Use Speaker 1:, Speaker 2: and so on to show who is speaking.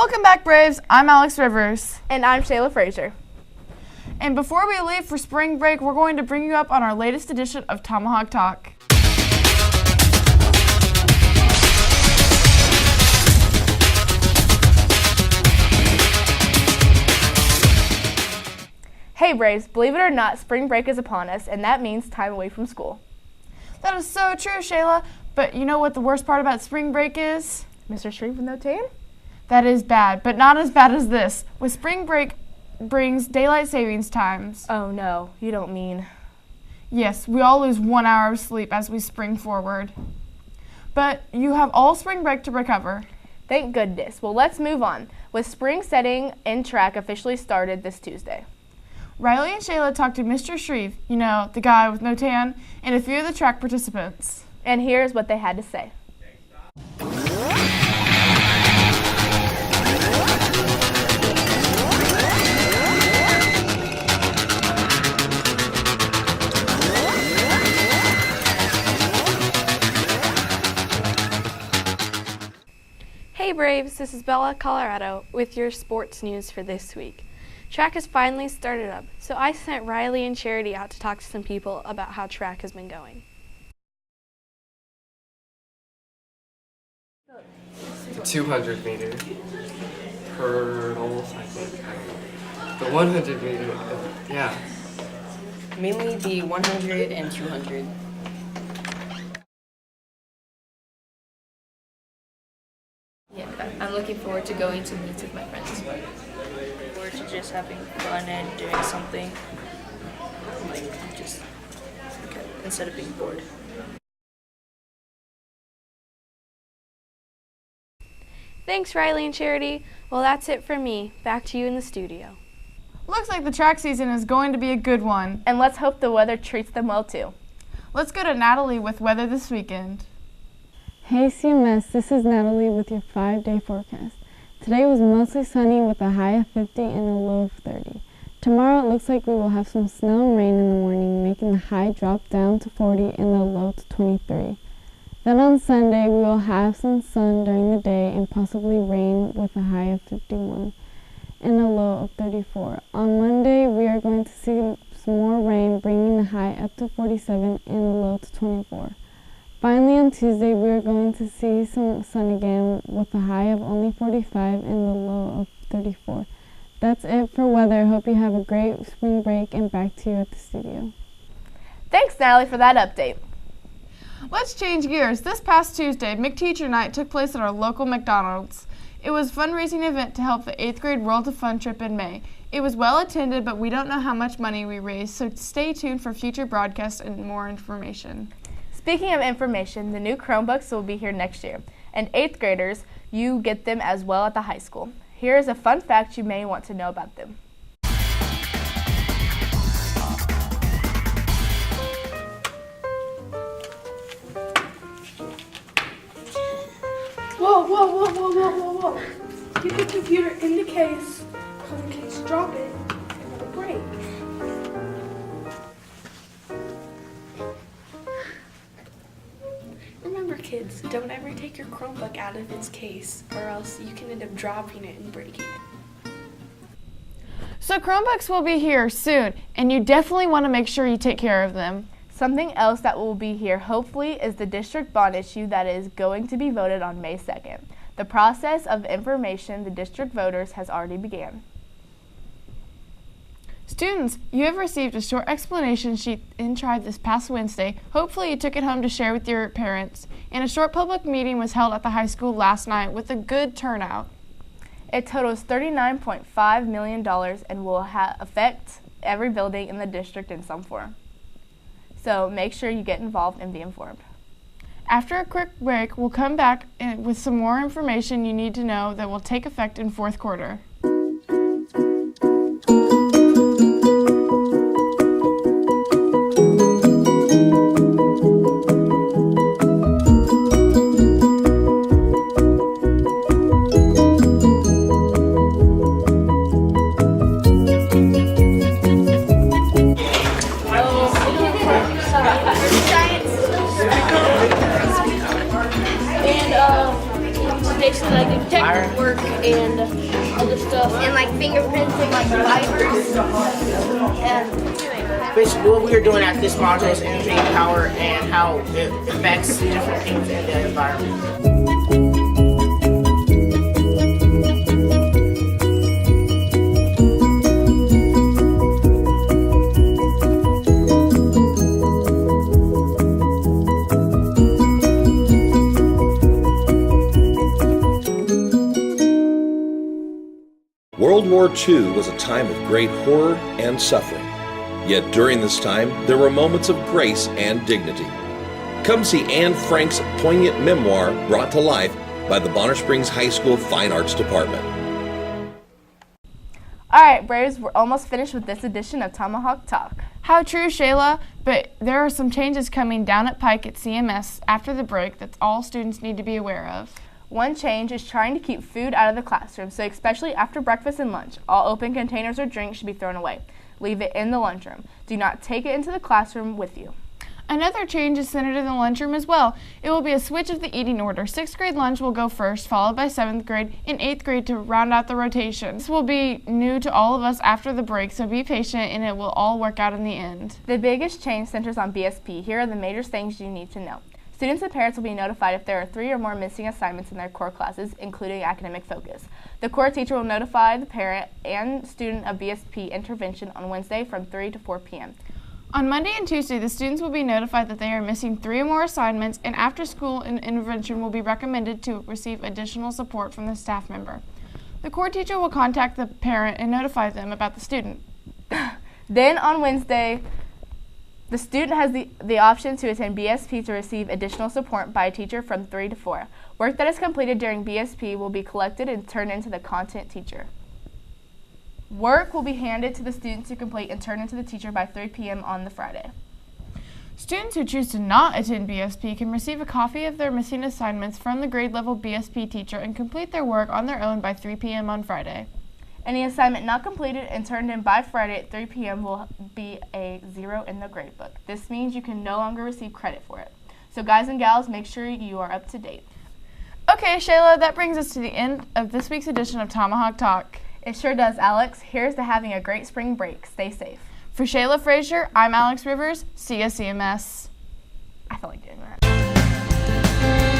Speaker 1: Welcome back, Braves. I'm Alex Rivers.
Speaker 2: And I'm Shayla Frazier.
Speaker 1: And before we leave for spring break, we're going to bring you up on our latest edition of Tomahawk Talk.
Speaker 2: Hey Braves, believe it or not, spring break is upon us, and that means time away from school.
Speaker 1: That is so true, Shayla. But you know what the worst part about spring break is?
Speaker 2: Mr. Shrink with no tan?
Speaker 1: That is bad, but not as bad as this. With spring break brings daylight savings times.
Speaker 2: Oh no, you don't mean.
Speaker 1: Yes, we all lose 1 hour of sleep as we spring forward. But you have all spring break to recover.
Speaker 2: Thank goodness. Well, let's move on. With spring setting in track officially started this Tuesday.
Speaker 1: Riley and Shayla talked to Mr. Shreve, you know, the guy with no tan, and a few of the track participants.
Speaker 2: And here's what they had to say.
Speaker 3: Hey Braves, this is Bella, Colorado, with your sports news for this week. Track has finally started up, so I sent Riley and Charity out to talk to some people about how track has been going.
Speaker 4: 200-meter hurdles, I think. The 100-meter, yeah.
Speaker 5: Mainly the 100 and 200.
Speaker 6: Yeah, I'm looking forward to going to meet with my friends.
Speaker 5: Or to just having fun and doing something, like just instead of being bored.
Speaker 3: Thanks, Riley and Charity. Well, that's it for me. Back to you in the studio.
Speaker 1: Looks like the track season is going to be a good one.
Speaker 2: And let's hope the weather treats them well too.
Speaker 1: Let's go to Natalie with weather this weekend.
Speaker 7: Hey CMS, this is Natalie with your 5-day forecast. Today was mostly sunny with a high of 50 and a low of 30. Tomorrow it looks like we will have some snow and rain in the morning, making the high drop down to 40 and the low to 23. Then on Sunday we will have some sun during the day and possibly rain with a high of 51 and a low of 34. On Monday we are going to see some more rain, bringing the high up to 47 and the low to 24. Finally, on Tuesday, we are going to see some sun again with a high of only 45 and the low of 34. That's it for weather. Hope you have a great spring break, and back to you at the studio.
Speaker 2: Thanks, Natalie, for that update.
Speaker 1: Let's change gears. This past Tuesday, McTeacher Night took place at our local McDonald's. It was a fundraising event to help the 8th grade World of Fun trip in May. It was well attended, but we don't know how much money we raised, so stay tuned for future broadcasts and more information.
Speaker 2: Speaking of information, the new Chromebooks will be here next year, and 8th graders, you get them as well at the high school. Here is a fun fact you may want to know about them.
Speaker 8: Whoa, whoa, whoa, whoa, whoa, whoa, whoa. Keep the computer in the case, because in case you drop it, it will break. Remember kids, don't ever take your Chromebook out of its case, or else you can end up dropping it and breaking it.
Speaker 1: So Chromebooks will be here soon, and you definitely want to make sure you take care of them.
Speaker 2: Something else that will be here, hopefully, is the district bond issue that is going to be voted on May 2nd. The process of information the district voters has already began.
Speaker 1: Students, you have received a short explanation sheet in Tribe this past Wednesday. Hopefully you took it home to share with your parents. And a short public meeting was held at the high school last night with a good turnout.
Speaker 2: It totals $39.5 million and will affect every building in the district in some form. So make sure you get involved and be informed.
Speaker 1: After a quick break, we'll come back with some more information you need to know that will take effect in fourth quarter.
Speaker 6: Basically, like detective work
Speaker 9: and other stuff. And like fingerprints and like fibers. And
Speaker 10: basically what we are doing at this module is energy and power and how it affects different things in the environment.
Speaker 11: World War II was a time of great horror and suffering. Yet during this time, there were moments of grace and dignity. Come see Anne Frank's poignant memoir brought to life by the Bonner Springs High School Fine Arts Department.
Speaker 2: All right, Braves, we're almost finished with this edition of Tomahawk Talk.
Speaker 1: How true, Shayla, but there are some changes coming down at Pike at CMS after the break that all students need to be aware of.
Speaker 2: One change is trying to keep food out of the classroom, so especially after breakfast and lunch, all open containers or drinks should be thrown away. Leave it in the lunchroom. Do not take it into the classroom with you.
Speaker 1: Another change is centered in the lunchroom as well. It will be a switch of the eating order. 6th grade lunch will go first, followed by 7th grade and 8th grade to round out the rotation. This will be new to all of us after the break, so be patient and it will all work out in the end.
Speaker 2: The biggest change centers on BSP. Here are the major things you need to know. Students and parents will be notified if there are 3 or more missing assignments in their core classes, including academic focus. The core teacher will notify the parent and student of BSP intervention on Wednesday from 3 to 4 p.m.
Speaker 1: On Monday and Tuesday, the students will be notified that they are missing 3 or more assignments, and after-school intervention will be recommended to receive additional support from the staff member. The core teacher will contact the parent and notify them about the student.
Speaker 2: Then on Wednesday, the student has the option to attend BSP to receive additional support by a teacher from 3 to 4. Work that is completed during BSP will be collected and turned into the content teacher. Work will be handed to the student to complete and turned into the teacher by 3 p.m. on the Friday.
Speaker 1: Students who choose to not attend BSP can receive a copy of their missing assignments from the grade level BSP teacher and complete their work on their own by 3 p.m. on Friday.
Speaker 2: Any assignment not completed and turned in by Friday at 3 p.m. will be a 0 in the gradebook. This means you can no longer receive credit for it. So guys and gals, make sure you are up to date.
Speaker 1: Okay, Shayla, that brings us to the end of this week's edition of Tomahawk Talk.
Speaker 2: It sure does, Alex. Here's to having a great spring break. Stay safe.
Speaker 1: For Shayla Frazier, I'm Alex Rivers. See ya, CMS.
Speaker 2: I felt like doing that.